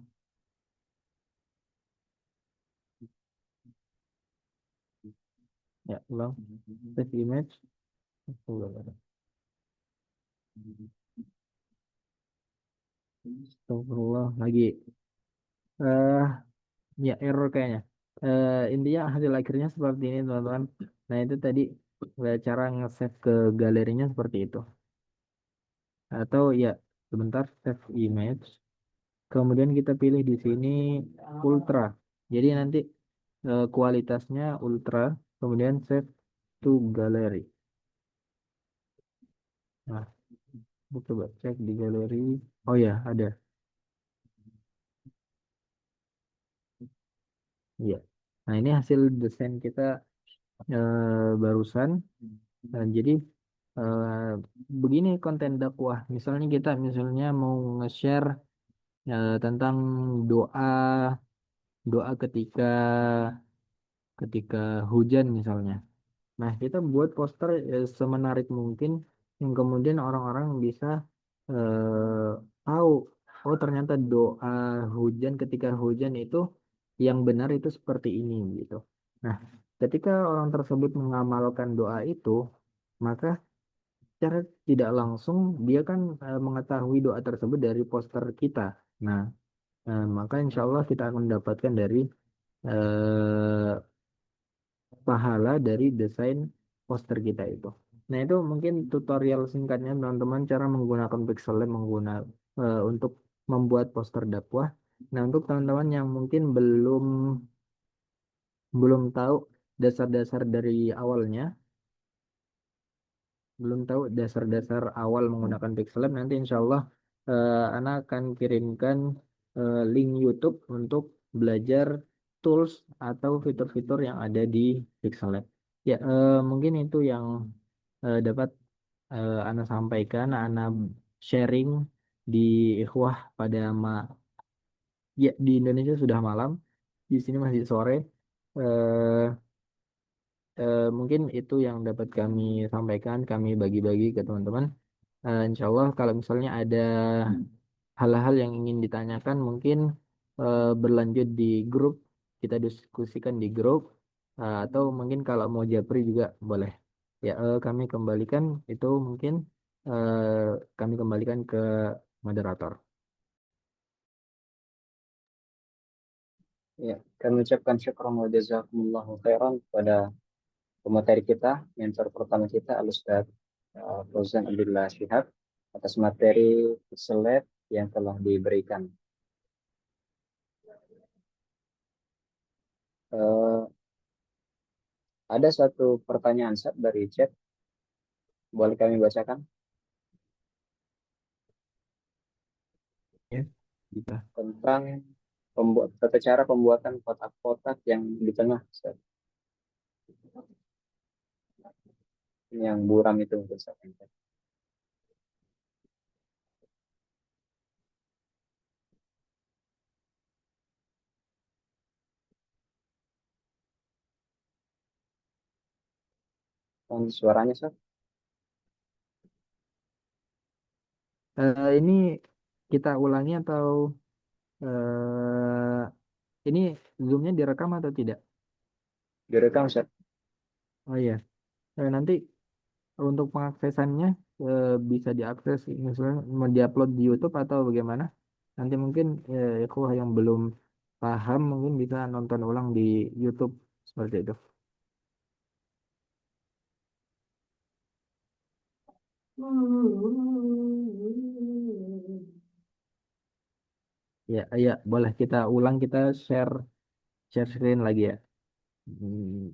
[SPEAKER 1] Ya, ulang. Save image. Astagfirullah. Lagi. eh Ya, error kayaknya. Intinya hasil akhirnya seperti ini, teman-teman. Nah, itu tadi cara nge-save ke galerinya seperti itu. Atau ya, sebentar, save image. Kemudian kita pilih di sini ultra. Jadi nanti kualitasnya ultra. Kemudian save to gallery. Nah, kita coba cek di galeri. Oh ya, ada. Iya. Nah, ini hasil desain kita barusan. Nah, jadi eh, begini konten dakwah. Misalnya kita misalnya mau nge-share tentang doa doa ketika hujan misalnya. Nah, kita buat poster semenarik mungkin yang kemudian orang-orang bisa eh, tahu, oh ternyata doa hujan ketika hujan itu yang benar itu seperti ini gitu. Nah, ketika orang tersebut mengamalkan doa itu, maka secara tidak langsung dia kan mengetahui doa tersebut dari poster kita. Nah, maka insya Allah kita akan mendapatkan dari eh, pahala dari desain poster kita itu. Nah, itu mungkin tutorial singkatnya teman-teman cara menggunakan Pixel Lab untuk membuat poster dakwah. Nah, untuk teman-teman yang mungkin belum belum tahu dasar-dasar dari awalnya, belum tahu dasar-dasar awal menggunakan Pixel Lab, nanti insya Allah Ana akan kirimkan link YouTube untuk belajar tools atau fitur-fitur yang ada di Pixel Lab. Ya, mungkin itu yang dapat Ana sampaikan, Ana sharing di ikhwah pada ya di Indonesia sudah malam, di sini masih sore. Eh, Mungkin itu yang dapat kami sampaikan, kami bagi-bagi ke teman-teman. Insya Allah kalau misalnya ada hal-hal yang ingin ditanyakan mungkin berlanjut di grup, kita diskusikan di grup, atau mungkin kalau mau japri juga boleh. Ya, kami kembalikan itu mungkin kami kembalikan ke moderator.
[SPEAKER 3] Ya, kami ucapkan syukur wa jazakumullahu khairan kepada pemateri kita, mentor pertama kita, Al-Ustaz Fauzan Abdullah Syihab, atas materi seleb yang telah diberikan. Eh, ada satu pertanyaan Sat, dari chat, boleh kami bacakan?
[SPEAKER 1] Ya, bisa.
[SPEAKER 3] Tentang tata cara pembuatan kotak-kotak yang di tengah, Sat. Yang buram itu untuk Sat. Suaranya Sat.
[SPEAKER 1] Ini kita ulangi atau eh, ini zoomnya direkam atau tidak?
[SPEAKER 3] Direkam Ustaz.
[SPEAKER 1] Oh iya. Nanti untuk pengaksesannya bisa diakses misalnya mau diupload di YouTube atau bagaimana? Nanti mungkin aku yang belum paham mungkin bisa nonton ulang di YouTube seperti itu. Ya, ya, boleh kita ulang kita share share screen lagi ya. Hmm,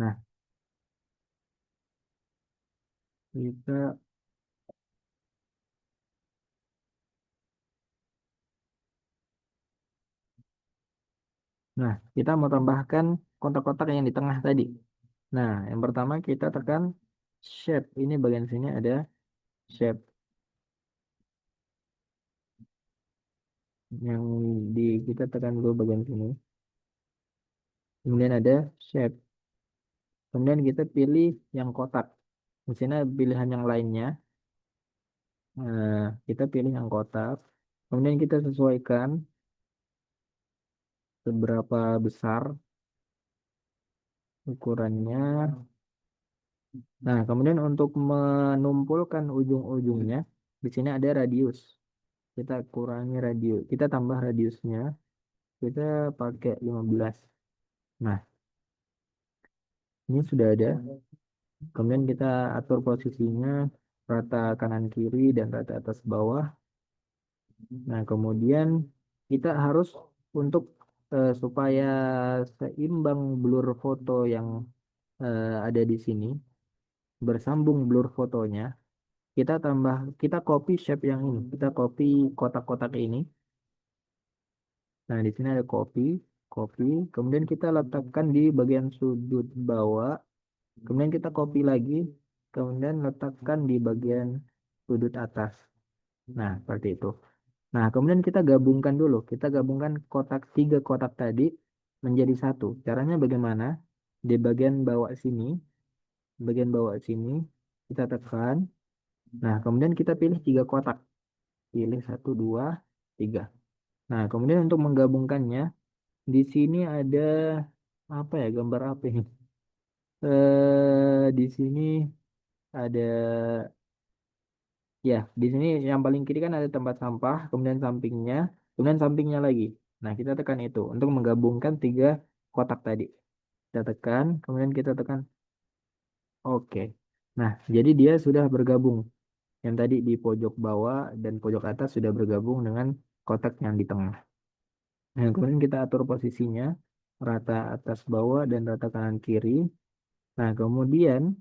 [SPEAKER 1] Nah, kita kita mau tambahkan kotak-kotak yang di tengah tadi. Nah, yang pertama kita tekan shape. Ini bagian sini ada shape yang kita tekan dulu bagian sini. Kemudian ada shape. Kemudian kita pilih yang kotak. Di sini pilihan yang lainnya. Kita pilih yang kotak. Kemudian kita sesuaikan seberapa besar ukurannya. Nah, kemudian untuk menumpulkan ujung-ujungnya, di sini ada radius. Kita kurangi radius. Kita tambah radiusnya. Kita pakai 15. Nah, ini sudah ada. Kemudian kita atur posisinya rata kanan kiri dan rata atas bawah. Nah, kemudian kita harus untuk supaya seimbang blur foto yang ada di sini, bersambung blur fotonya, kita copy shape yang ini, kita copy kotak-kotak ini. Nah, di sini ada copy, copy, kemudian kita letakkan di bagian sudut bawah, kemudian kita copy lagi, kemudian letakkan di bagian sudut atas. Nah, seperti itu. Nah, kemudian kita gabungkan dulu. Kita gabungkan tiga kotak tadi menjadi satu. Caranya bagaimana? Di bagian bawah sini, kita tekan. Nah, kemudian kita pilih tiga kotak. Pilih satu, dua, tiga. Nah, kemudian untuk menggabungkannya, di sini ada apa ya? Gambar apa ini? Di sini ada ya, di sini yang paling kiri kan ada tempat sampah, kemudian sampingnya lagi. Nah, kita tekan itu untuk menggabungkan tiga kotak tadi. Kita tekan, kemudian kita tekan OK. Nah, jadi dia sudah bergabung. Yang tadi di pojok bawah dan pojok atas sudah bergabung dengan kotak yang di tengah. Nah, kemudian kita atur posisinya rata atas bawah dan rata kanan kiri. Nah, kemudian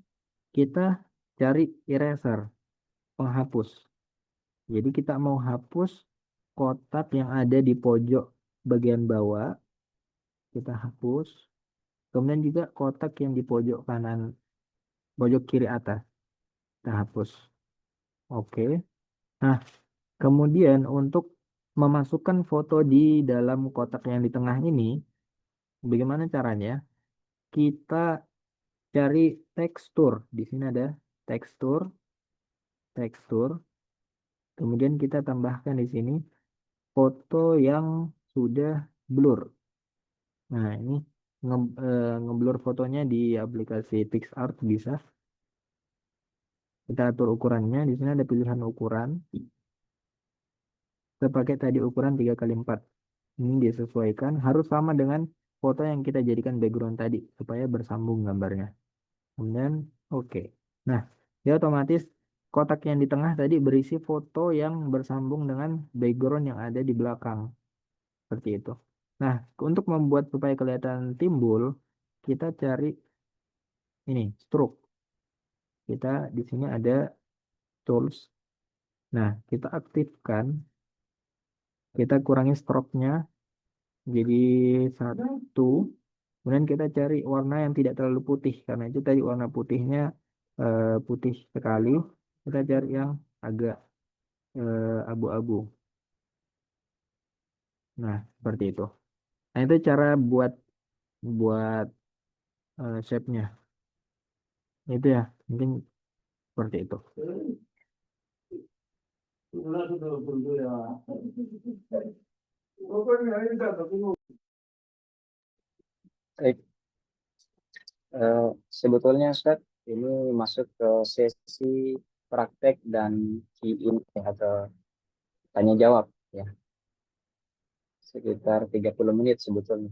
[SPEAKER 1] kita cari eraser, penghapus. Jadi kita mau hapus kotak yang ada di pojok bagian bawah, kita hapus. Kemudian juga kotak yang di pojok kanan, pojok kiri atas, kita hapus. Oke. Nah, kemudian untuk memasukkan foto di dalam kotak yang di tengah ini, bagaimana caranya? Kita cari tekstur. Di sini ada tekstur, tekstur. Kemudian kita tambahkan di sini foto yang sudah blur. Nah, ini ngeblur fotonya di aplikasi PixArt bisa. Kita atur ukurannya. Di sini ada pilihan ukuran. Kita pakai tadi ukuran 3x4. Ini disesuaikan. Harus sama dengan foto yang kita jadikan background tadi. Supaya bersambung gambarnya. Kemudian OK. Nah, dia otomatis kotak yang di tengah tadi berisi foto yang bersambung dengan background yang ada di belakang. Seperti itu. Nah, untuk membuat supaya kelihatan timbul, kita cari ini, stroke. Kita di sini ada tools. Nah, kita aktifkan, kita kurangi stroke-nya jadi 1. Kemudian kita cari warna yang tidak terlalu putih. Karena itu tadi warna putihnya putih sekali. Kita cari yang agak abu-abu. Nah, seperti itu. Nah, itu cara buat buat shape-nya. Itu ya, mungkin seperti itu.
[SPEAKER 3] Baik, sebetulnya Ustaz, ini masuk ke sesi praktek dan Q&A atau tanya jawab ya, sekitar 30 menit sebetulnya.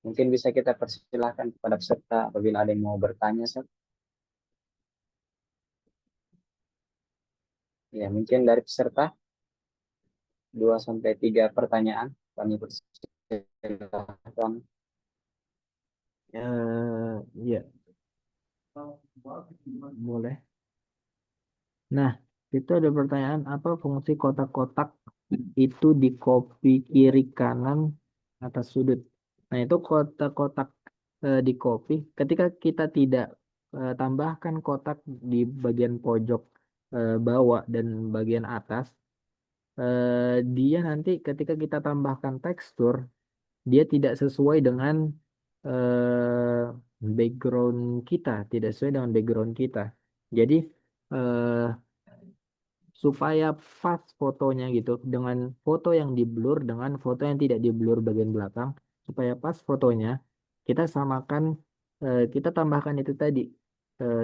[SPEAKER 3] Mungkin bisa kita persilahkan kepada peserta apabila ada yang mau bertanya, Ustaz. Ya, mungkin dari peserta 2 sampai 3 pertanyaan kami persilahkan.
[SPEAKER 1] Ya, boleh. Nah, itu ada pertanyaan apa fungsi kotak-kotak itu di kopi kiri kanan atas sudut. Nah, itu kotak-kotak di kopi ketika kita tidak tambahkan kotak di bagian pojok bawah dan bagian atas, dia nanti ketika kita tambahkan tekstur, dia tidak sesuai dengan background kita, tidak sesuai dengan background kita. Jadi eh, supaya pas fotonya gitu dengan foto yang di blur dengan foto yang tidak di blur bagian belakang, supaya pas fotonya kita samakan, kita tambahkan itu tadi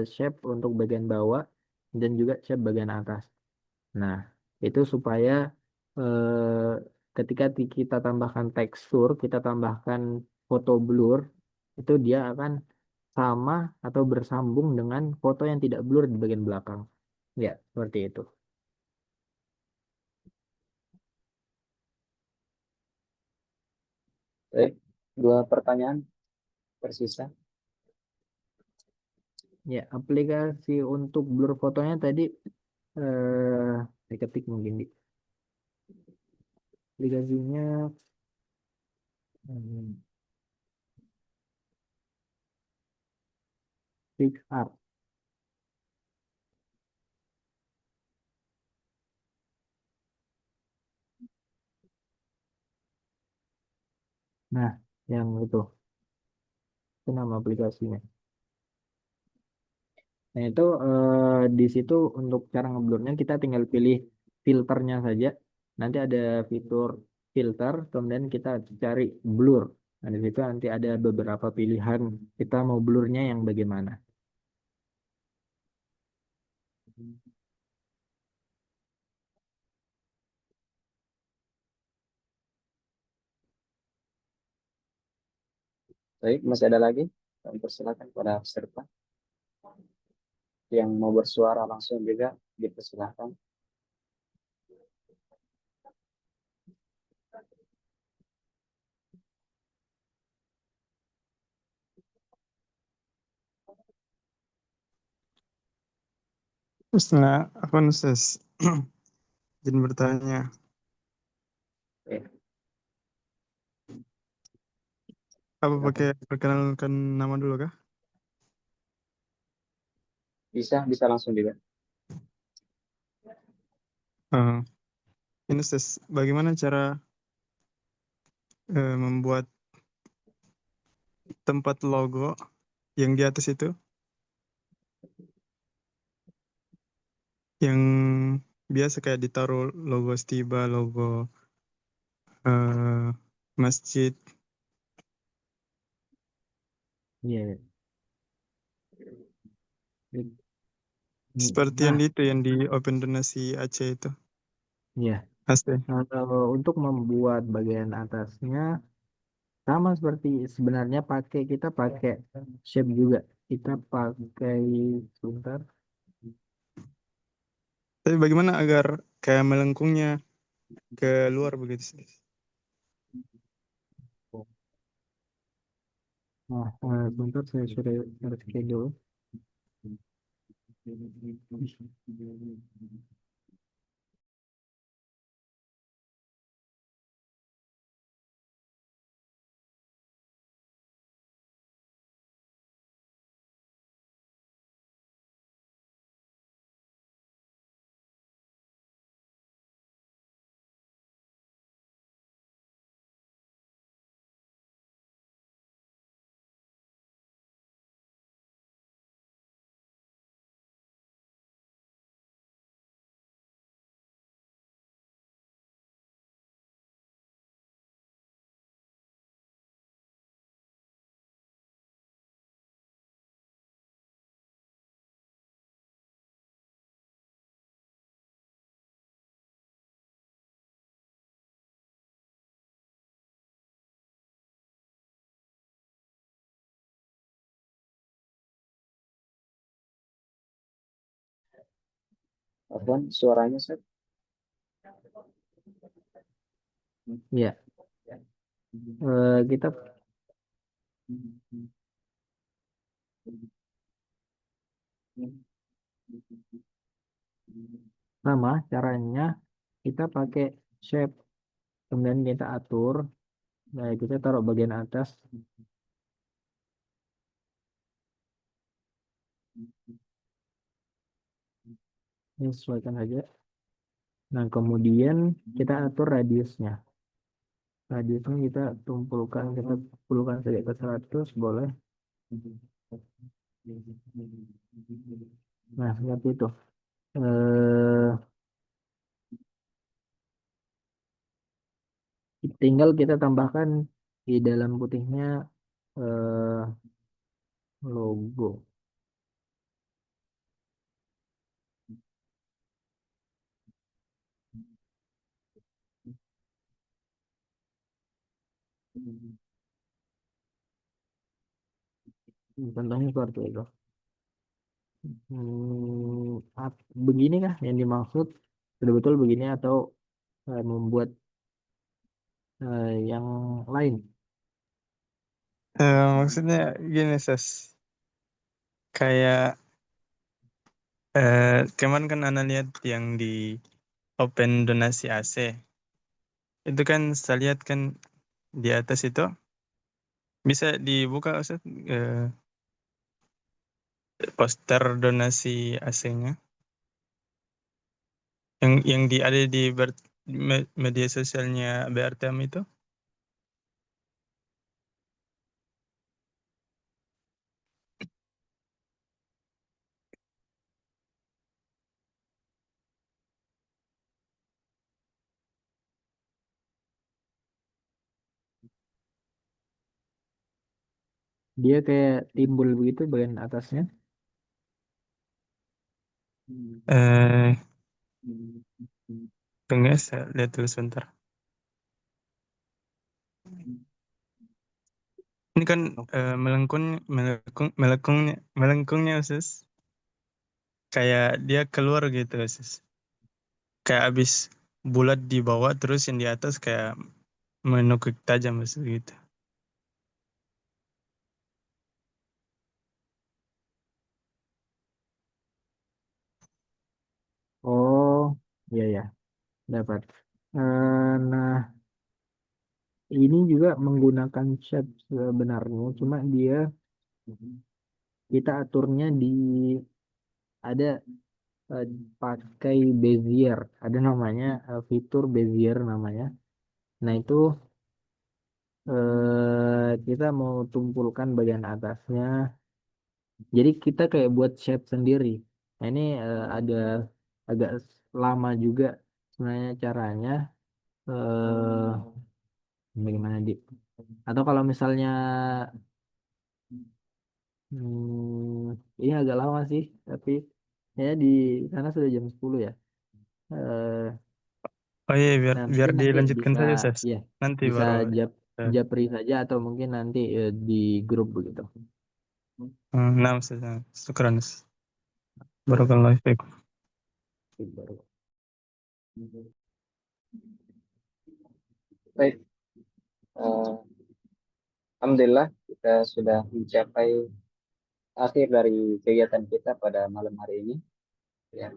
[SPEAKER 1] shape untuk bagian bawah dan juga shape bagian atas. Nah, itu supaya ketika kita tambahkan tekstur, kita tambahkan foto blur, itu dia akan sama atau bersambung dengan foto yang tidak blur di bagian belakang. Ya, seperti itu.
[SPEAKER 3] Baik, 2 pertanyaan tersisa.
[SPEAKER 1] Ya, aplikasi untuk blur fotonya tadi saya ketik mungkin di aplikasinya hmm, PicsArt. Nah, yang itu nama aplikasinya. Nah, itu di situ untuk cara ngeblurnya kita tinggal pilih filternya saja. Nanti ada fitur filter, kemudian kita cari blur. Nah, di situ nanti ada beberapa pilihan kita mau blurnya yang bagaimana.
[SPEAKER 3] Baik, masih ada lagi? Kami persilakan kepada peserta yang mau bersuara langsung juga dipersilakan.
[SPEAKER 4] Nah, apa Ustaz? Izin bertanya.
[SPEAKER 3] Oke,
[SPEAKER 4] Apa pakai
[SPEAKER 3] silakan.
[SPEAKER 4] perkenalkan nama dulu kah?
[SPEAKER 3] Bisa langsung juga.
[SPEAKER 4] Eh, ini Ustaz, bagaimana cara membuat tempat logo yang di atas itu, yang biasa kayak ditaruh logo Stiba, logo eh, masjid,
[SPEAKER 1] Iya.
[SPEAKER 4] seperti yang
[SPEAKER 1] Nah,
[SPEAKER 4] itu yang di Open Donasi Aceh itu.
[SPEAKER 1] ya.
[SPEAKER 4] Asli.
[SPEAKER 1] Nah, kalau untuk membuat bagian atasnya sama seperti sebenarnya kita pakai shape juga. Kita pakai sebentar.
[SPEAKER 4] Tapi bagaimana agar kayak melengkungnya ke luar begitu, Ustaz?
[SPEAKER 1] Nah, sebentar saya sudah schedule.
[SPEAKER 3] Afwan, suaranya Ustaz.
[SPEAKER 1] Ya, kita sama caranya kita pakai shape, kemudian kita atur. Nah, kita taruh bagian atas. Ini sesuaikan aja. Nah, kemudian kita atur radiusnya. Radiusnya kita tumpulkan saja ke 100, boleh. Nah, seperti itu. Eh, Tinggal kita tambahkan di dalam putihnya eh, logo. Contohnya seperti itu. Begini kah yang dimaksud? Betul-betul begini atau membuat yang lain?
[SPEAKER 4] Maksudnya gini, Ses. Kayak kemarin kan Ana lihat yang di Open Donasi AC. Itu kan saya lihat kan di atas itu bisa dibuka, Ustaz, poster donasi AC-nya. Yang ada di media sosialnya BRTM itu.
[SPEAKER 1] Dia kayak timbul begitu bagian atasnya.
[SPEAKER 4] Eh, Tunggu ya, saya lihat dulu sebentar. Ini kan melengkungnya Ustaz. Kayak dia keluar gitu, Ustaz. Kayak abis bulat di bawah, terus yang di atas kayak menukik tajam, Ustaz, gitu.
[SPEAKER 1] Oh, iya ya, dapat. Nah, ini juga menggunakan shape sebenarnya, cuma dia kita aturnya di ada eh, pakai Bezier, ada namanya fitur Bezier namanya. Nah itu kita mau tumpulkan bagian atasnya, jadi kita kayak buat shape sendiri. Nah ini ada agak lama juga sebenarnya caranya. eh Bagaimana di? Atau kalau misalnya ini agak lama sih, tapi ya di sana sudah jam 10 ya. Eh,
[SPEAKER 4] Oh iya, biar
[SPEAKER 1] nah
[SPEAKER 4] biar
[SPEAKER 1] mungkin nanti
[SPEAKER 4] dilanjutkan
[SPEAKER 1] bisa
[SPEAKER 4] saja, Ustaz.
[SPEAKER 1] ya
[SPEAKER 4] Nanti
[SPEAKER 1] bisa
[SPEAKER 4] baru. eh,
[SPEAKER 1] japri saja atau mungkin nanti di grup begitu.
[SPEAKER 4] Nah, Ustaz. Syukran, Ustaz. Barakallahu fiikum.
[SPEAKER 3] Baik, eh, alhamdulillah kita sudah mencapai akhir dari kegiatan kita pada malam hari ini. Ya.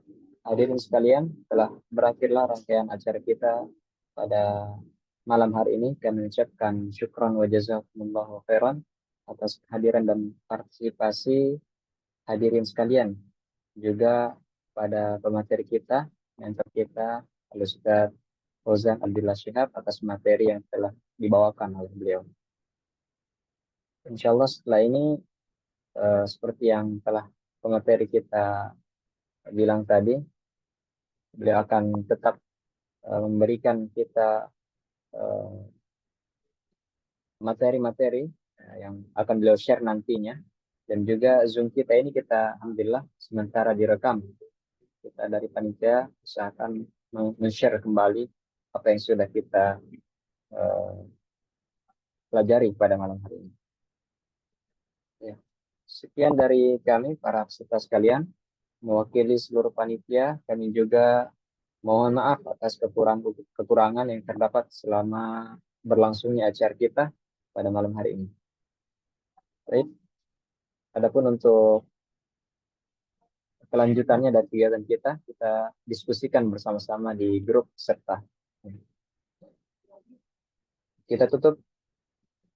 [SPEAKER 3] Hadirin sekalian, telah berakhirlah rangkaian acara kita pada malam hari ini. Kami mengucapkan syukran wa jazakumullahu khairan atas kehadiran dan partisipasi hadirin sekalian. Juga pada pemateri kita, mentor kita, Al-Ustaz Fauzan Abdullah Syihab atas materi yang telah dibawakan oleh beliau. Insya Allah setelah ini, seperti yang telah pemateri kita bilang tadi, beliau akan tetap memberikan kita eh, materi-materi yang akan beliau share nantinya. Dan juga Zoom kita ini kita alhamdulillah sementara direkam. Kita dari panitia usahakan men-share kembali apa yang sudah kita uh, pelajari pada malam hari ini. Ya. Sekian dari kami para peserta sekalian. mewakili seluruh panitia, kami juga mohon maaf atas kekurangan yang terdapat selama berlangsungnya acara kita pada malam hari ini. Baik, adapun untuk kelanjutannya dari kegiatan kita diskusikan bersama-sama di grup serta. Kita tutup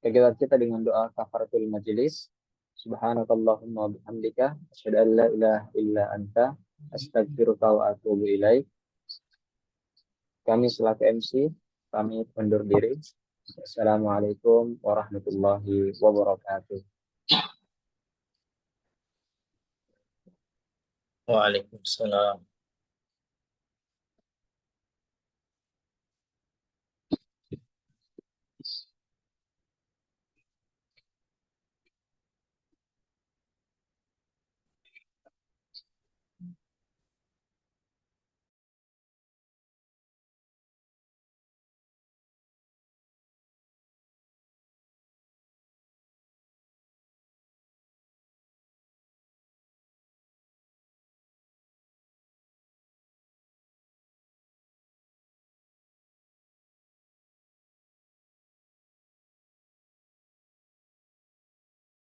[SPEAKER 3] kegiatan kita dengan doa kafaratul majelis. Subhanakallahumma wa bihamdika asyhadu an la ilaha illa anta astaghfiruka wa atubu ilaik. Kami selaku MC pamit undur diri. Assalamualaikum warahmatullahi wabarakatuh.
[SPEAKER 5] Waalaikumsalam.